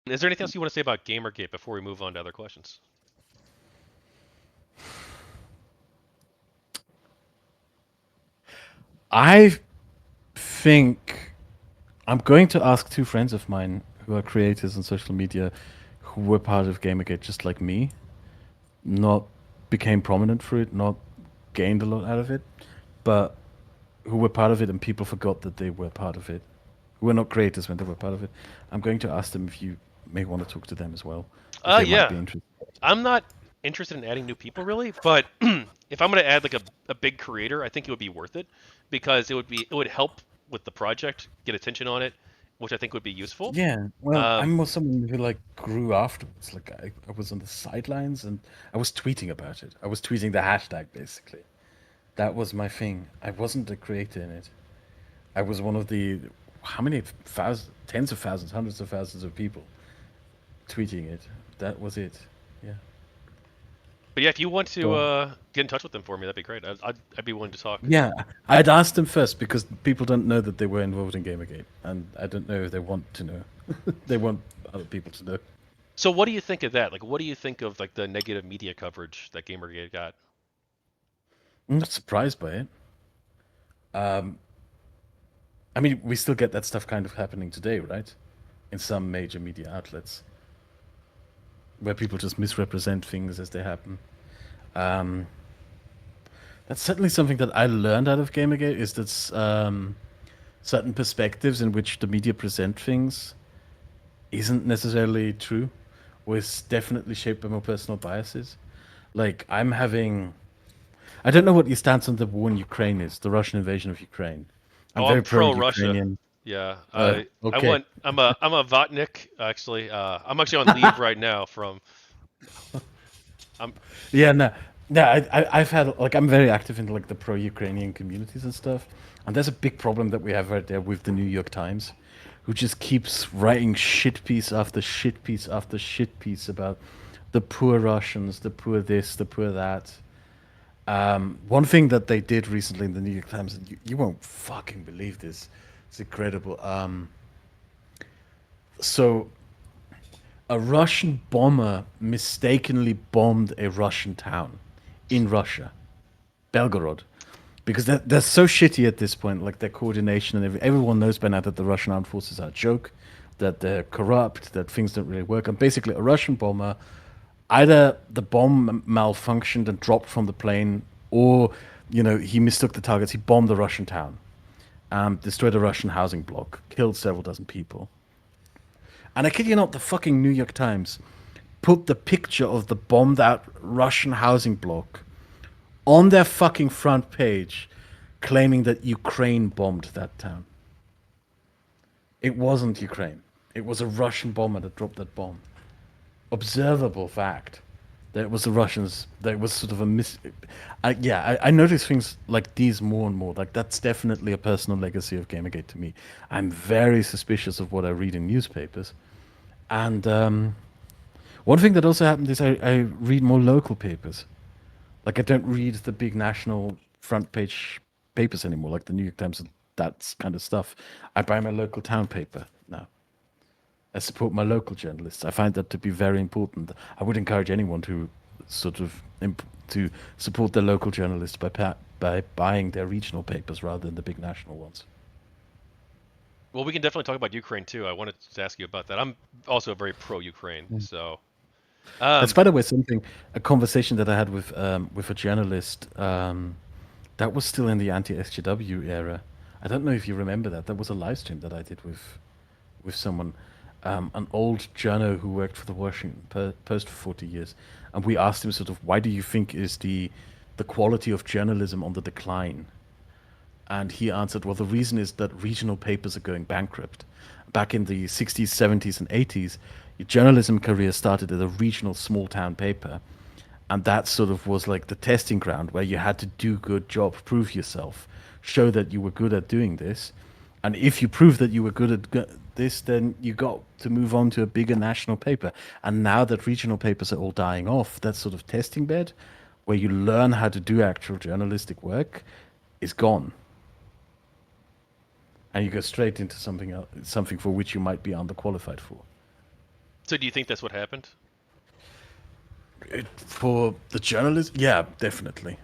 Is there anything else you want to say about GamerGate before we move on to other questions? I think I'm going to ask two friends of mine who are creators on social media who were part of Gamergate just like me, not became prominent for it, not gained a lot out of it, but who were part of it and people forgot that they were part of it, who were not creators when they were part of it. I'm going to ask them if you may want to talk to them as well, if they might Yeah. be interested. I'm not interested in adding new people really, but if I'm going to add like a big creator, I think it would be worth it because it would help with the project, get attention on it, which I think would be useful. Yeah, well, Um, I'm more someone who like grew afterwards. Like I was on the sidelines and I was tweeting about it. I was tweeting the hashtag basically. That was my thing. I wasn't a creator in it. I was one of the how many thousands, tens of thousands, hundreds of thousands of people tweeting it. That was it. Yeah. but yeah, if you want to So get in touch with them for me, that'd be great. I'd be willing to talk. yeah, I'd asked them first because people don't know that they were involved in Gamergate, and I don't know if they want to know. They want other people to know. So what do you think of that? Like, what do you think of like the negative media coverage that GamerGate got? I'm not surprised by it. Um, I mean, we still get that stuff kind of happening today, right? In some major media outlets, where people just misrepresent things as they happen. Um, that's certainly something that I learned out of Gamergate is that certain perspectives in which the media present things isn't necessarily true, or is definitely shaped by more personal biases. Like I don't know what your stance on the war in Ukraine is, the Russian invasion of Ukraine. I'm Oh, I'm very pro Russia. pro-Ukrainian. Yeah, Okay. I'm a Vatnik actually. I'm actually on leave right now from. I'm Yeah, no, no. I've had like I'm very active in like the pro-Ukrainian communities and stuff, and there's a big problem that we have right there with the New York Times, who just keeps writing shit piece after shit piece after shit piece about the poor Russians, the poor this, the poor that. One thing that they did recently in the New York Times, and you won't fucking believe this, it's incredible. So a Russian bomber mistakenly bombed a Russian town in Russia, Belgorod, because they're so shitty at this point. Like their coordination and everyone knows by now that the Russian armed forces are a joke, that they're corrupt, that things don't really work. And basically, a Russian bomber, either the bomb malfunctioned and dropped from the plane, or he mistook the targets. He bombed the Russian town, destroyed a Russian housing block, killed several dozen people. And I kid you not, the fucking New York Times put the picture of the bombed out Russian housing block on their fucking front page, claiming that Ukraine bombed that town. It wasn't Ukraine. It was a Russian bomber that dropped that bomb. Observable fact that it was the Russians. That it was sort of a mis. I notice things like these more and more. Like that's definitely a personal legacy of Gamergate to me. I'm very suspicious of what I read in newspapers, and one thing that also happened is I read more local papers. Like I don't read the big national front page papers anymore, like the New York Times and that kind of stuff. I buy my local town paper now. I support my local journalists. I find that to be very important. I would encourage anyone to sort of to support their local journalists by buying their regional papers rather than the big national ones. well, we can definitely talk about Ukraine too. I wanted to ask you about that. I'm also very pro Ukraine, so That's um, by the way something a conversation that I had with a journalist that was still in the anti-SJW era. I don't know if you remember that. That was a live stream that I did with someone, an old journo who worked for the Washington Post for 40 years, and we asked him sort of why do you think is the quality of journalism on the decline? And he answered, well, the reason is that regional papers are going bankrupt. Back in the 60s, 70s, and 80s, your journalism career started at a regional small town paper. And that sort of was like the testing ground where you had to do good job, prove yourself, show that you were good at doing this. And if you proved that you were good at this, then you got to move on to a bigger national paper. And now that regional papers are all dying off, that sort of testing bed where you learn how to do actual journalistic work is gone, and you go straight into something else, something for which you might be underqualified for. So do you think that's what happened? For the journalists, yeah, definitely.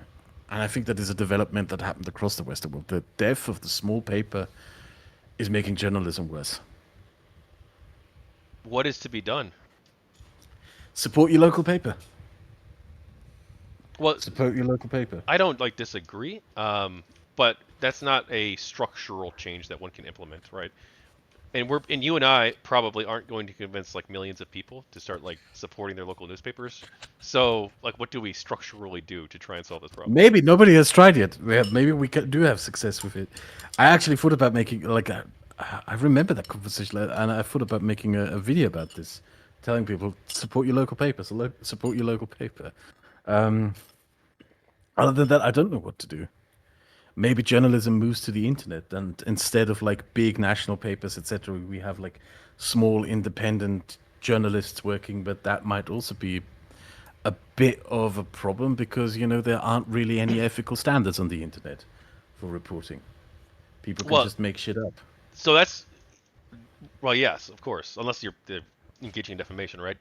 And I think that is a development that happened across the Western world. The death of the small paper is making journalism worse. What is to be done? Support your local paper. Well, Support your local paper. I don't like disagree, but that's not a structural change that one can implement, right? And you and I probably aren't going to convince like millions of people to start like supporting their local newspapers. So like, what do we structurally do to try and solve this problem? Maybe nobody has tried yet. Maybe do have success with it. I actually thought about making I remember that conversation, and I thought about making a video about this, telling people support your local paper, support your local paper. Um, Other than that, I don't know what to do. Maybe journalism moves to the internet, and instead of like big national papers, etc., we have like small independent journalists working. But that might also be a bit of a problem because there aren't really any ethical standards on the internet for reporting. People can Well, just make shit up. so that's well, yes, of course, unless you're engaging in defamation, right?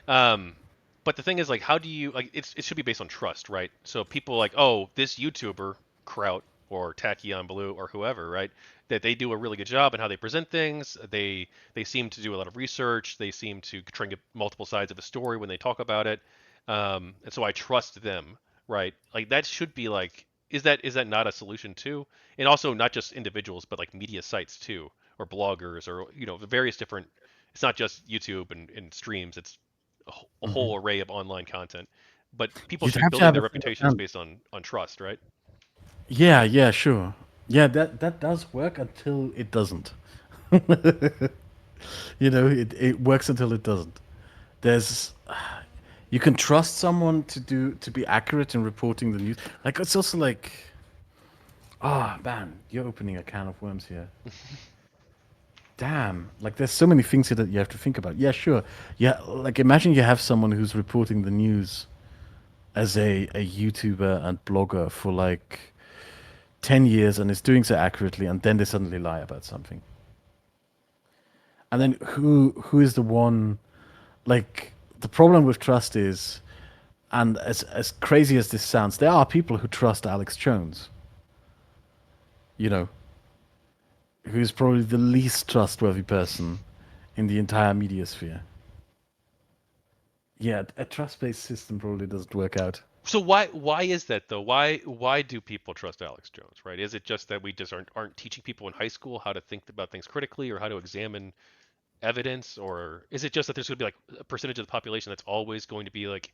Um, but the thing is, like, how do you like? It should be based on trust, right? So people like, oh, this YouTuber Kraut or Tachyon Blue or whoever, right? That they do a really good job in how they present things. They seem to do a lot of research. They seem to try and get multiple sides of a story when they talk about it. And so I trust them, right? Like that should be like, is that not a solution too? And also not just individuals, but like media sites too, or bloggers, or the various different. It's not just YouTube and streams. It's a Hmm. whole array of online content. But people You'd should be have to building have their a single reputations standard. based on trust, right? Yeah, yeah, sure. Yeah, that does work until it doesn't. It works until it doesn't. There's you can trust someone to be accurate in reporting the news. Like it's also like, man, you're opening a can of worms here. Damn, like there's so many things here that you have to think about. Yeah, sure. Yeah, like imagine you have someone who's reporting the news as a YouTuber and blogger for like 10 years and is doing so accurately, and then they suddenly lie about something. And then who is the one, like the problem with trust is, and as crazy as this sounds, there are people who trust Alex Jones, you know, who's probably the least trustworthy person in the entire media sphere. Yeah, a trust-based system probably doesn't work out. So why is that though? Why do people trust Alex Jones, right? Is it just that we just aren't teaching people in high school how to think about things critically or how to examine evidence, or is it just that there's going to be like a percentage of the population that's always going to be like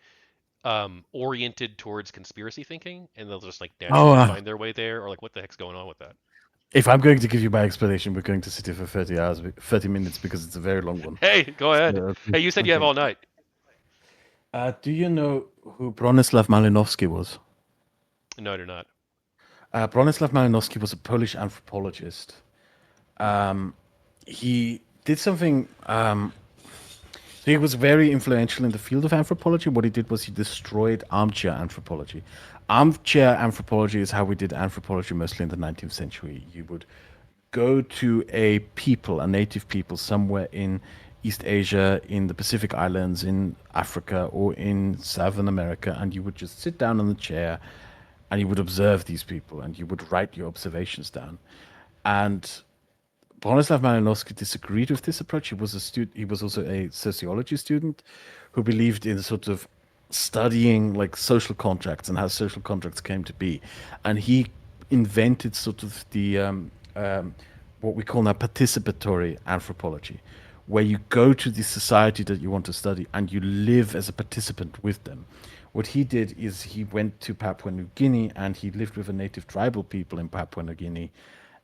oriented towards conspiracy thinking, and they'll just like Oh, naturally find their way there, or like what the heck's going on with that? if I'm going to give you my explanation, we're going to sit here for 30 hours, 30 minutes because it's a very long one. Hey, go ahead. So, Hey, you said you have okay. all night. Do you know who Bronisław Malinowski was? No, they're not. Bronisław Malinowski was a Polish anthropologist. He did something. He was very influential in the field of anthropology. What he did was he destroyed armchair anthropology. Armchair anthropology is how we did anthropology mostly in the 19th century. You would go to a people, a native people, somewhere in East Asia, in the Pacific Islands, in Africa, or in Southern America, and you would just sit down on the chair and you would observe these people and you would write your observations down. And Bronislaw Malinowski disagreed with this approach. He was a student. He was also a sociology student who believed in sort of studying like social contracts and how social contracts came to be, and he invented sort of the what we call now participatory anthropology, where you go to the society that you want to study and you live as a participant with them. What he did is he went to Papua New Guinea and he lived with a native tribal people in Papua New Guinea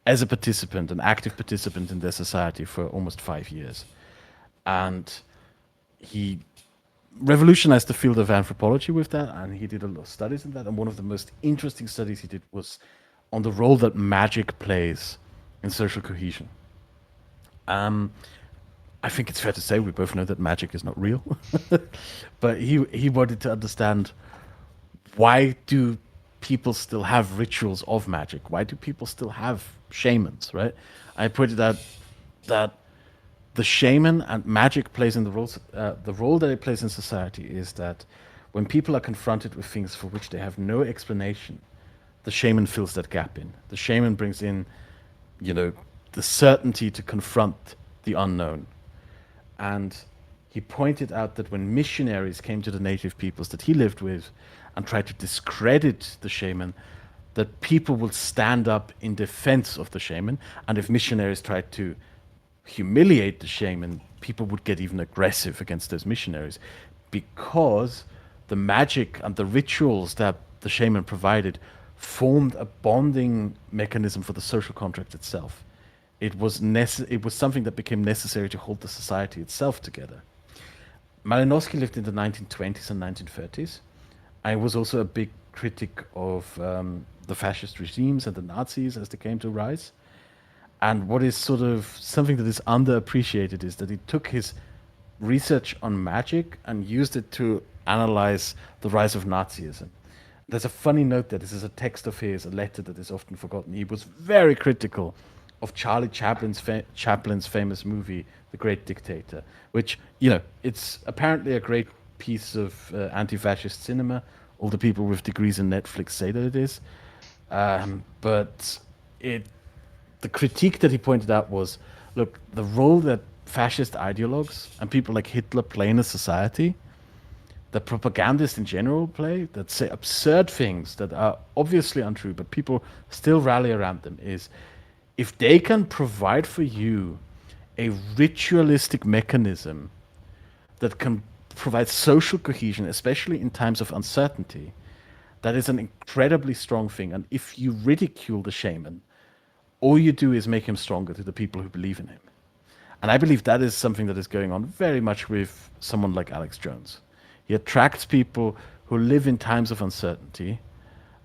as a participant, an active participant in their society for almost 5 years. And he revolutionized the field of anthropology with that, and he did a lot of studies in that. And one of the most interesting studies he did was on the role that magic plays in social cohesion. I think it's fair to say we both know that magic is not real, but he wanted to understand, why do people still have rituals of magic? Why do people still have shamans, right? I pointed out that the shaman and magic plays in the role that it plays in society is that when people are confronted with things for which they have no explanation, the shaman fills that gap in. The shaman brings in, you know, the certainty to confront the unknown. And he pointed out that when missionaries came to the native peoples that he lived with and tried to discredit the shaman, that people would stand up in defense of the shaman. And if missionaries tried to humiliate the shaman, people would get even aggressive against those missionaries because the magic and the rituals that the shaman provided formed a bonding mechanism for the social contract itself. It was something that became necessary to hold the society itself together. Malinowski lived in the 1920s and 1930s. I was also a big critic of the fascist regimes and the Nazis as they came to rise. And what is sort of something that is underappreciated is that he took his research on magic and used it to analyze the rise of Nazism. There's a funny note there. This is a text of his, a letter that is often forgotten. He was very critical of Charlie Chaplin's famous movie, The Great Dictator, which, you know, it's apparently a great piece of anti-fascist cinema. All the people with degrees in Netflix say that it is. But it the critique that he pointed out was, look, the role that fascist ideologues and people like Hitler play in a society, that propagandists in general play, that say absurd things that are obviously untrue, but people still rally around them, is if they can provide for you a ritualistic mechanism that can provide social cohesion, especially in times of uncertainty, that is an incredibly strong thing. And if you ridicule the shaman, all you do is make him stronger to the people who believe in him. And I believe that is something that is going on very much with someone like Alex Jones. He attracts people who live in times of uncertainty,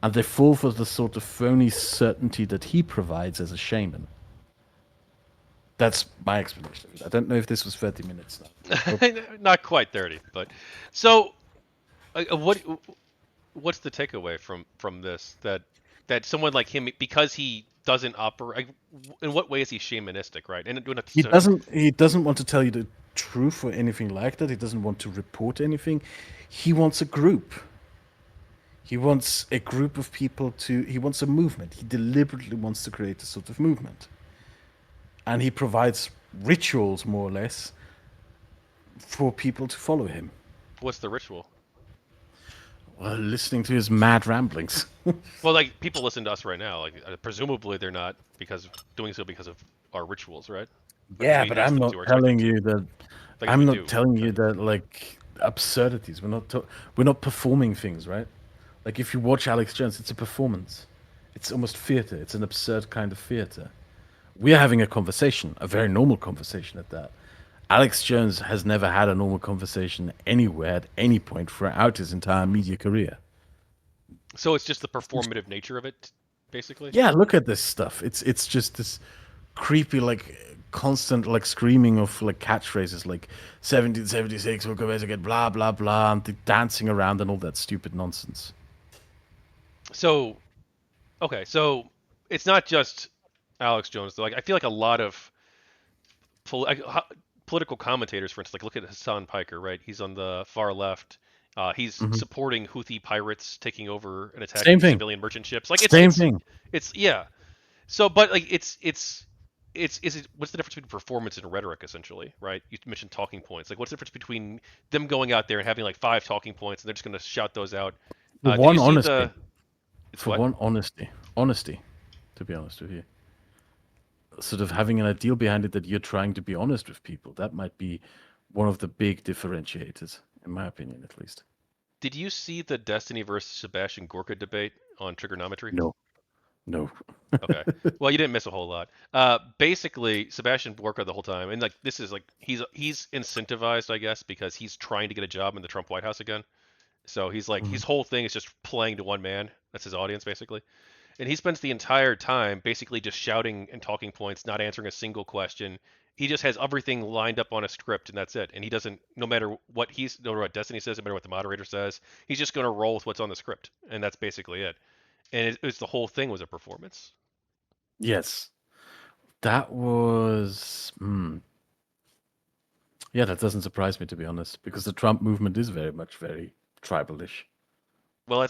and they fall for the sort of phony certainty that he provides as a shaman. That's my explanation. I don't know if this was 30 minutes now. Not quite 30, but so what's the takeaway from this that someone like him, because he doesn't operate, in what way is he shamanistic, right? And He doesn't want to tell you the truth or anything like that. He doesn't want to report anything. He wants a group. He wants a group of people to he wants a movement. He deliberately wants to create a sort of movement. And he provides rituals more or less for people to follow him. what's the ritual? Well, listening to his mad ramblings. Well, like people listen to us right now, like presumably they're not doing so because of our rituals, right? Because Yeah, we but ask I'm them not to or expect them telling to. you that. I guess we I'm not do. telling you Kind of. that like absurdities. We're not performing things, right? Like if you watch Alex Jones, it's a performance. It's almost theater. It's an absurd kind of theater. We are having a conversation, a very normal conversation at that. Alex Jones has never had a normal conversation anywhere at any point throughout his entire media career. So it's just the performative nature of it, basically. Yeah, look at this stuff. It's just this creepy, like constant, like screaming of like catchphrases, like 1776, we'll go again, blah blah blah, and the dancing around and all that stupid nonsense. So okay, so it's not just Alex Jones though. Like I feel like a lot of political commentators, for instance, like look at Hasan Piker, right? He's on the far left. He's Hmm. supporting Houthi pirates taking over and Same attacking thing. civilian merchant ships. Like Same thing. it's yeah. So, but like it's is it what's the difference between performance and rhetoric essentially, right? You mentioned talking points. Like what's the difference between them going out there and having like 5 talking points and they're just going to shout those out? For Did you one, see honesty. the? It's For what? one, honesty. To be honest with you, sort of having an ideal behind it that you're trying to be honest with people. That might be one of the big differentiators, in my opinion, at least. Did you see the Destiny versus Sebastian Gorka debate on Triggernometry? No, no. Okay. Well, you didn't miss a whole lot. Basically, Sebastian Gorka the whole time, and like this is like he's incentivized, I guess, because he's trying to get a job in the Trump White House again. So he's like his Mhm. whole thing is just playing to one man. That's his audience basically. And he spends the entire time basically just shouting and talking points, not answering a single question. He just has everything lined up on a script, and that's it. And he doesn't, no matter what Destiny says, no matter what the moderator says, he's just going to roll with what's on the script, and that's basically it. And it's the whole thing was a performance. Yes, that was. Yeah, that doesn't surprise me, to be honest, because the Trump movement is very much very tribalish. Well,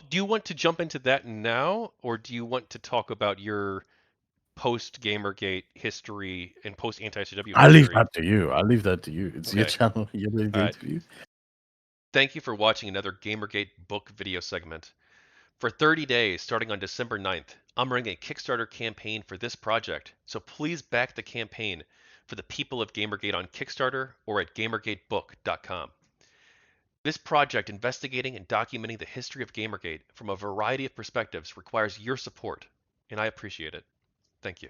do you want to jump into that now, or do you want to talk about your post Gamergate history and post anti-CW I leave history? that to you. I leave that to you. It's your Okay. channel. You're doing All the right. interview. Thank you for watching another Gamergate book video segment. For 30 days, starting on December 9th, I'm running a Kickstarter campaign for this project, so please back the campaign for the people of Gamergate on Kickstarter or at gamergatebook.com. This project investigating and documenting the history of Gamergate from a variety of perspectives requires your support, and I appreciate it. Thank you.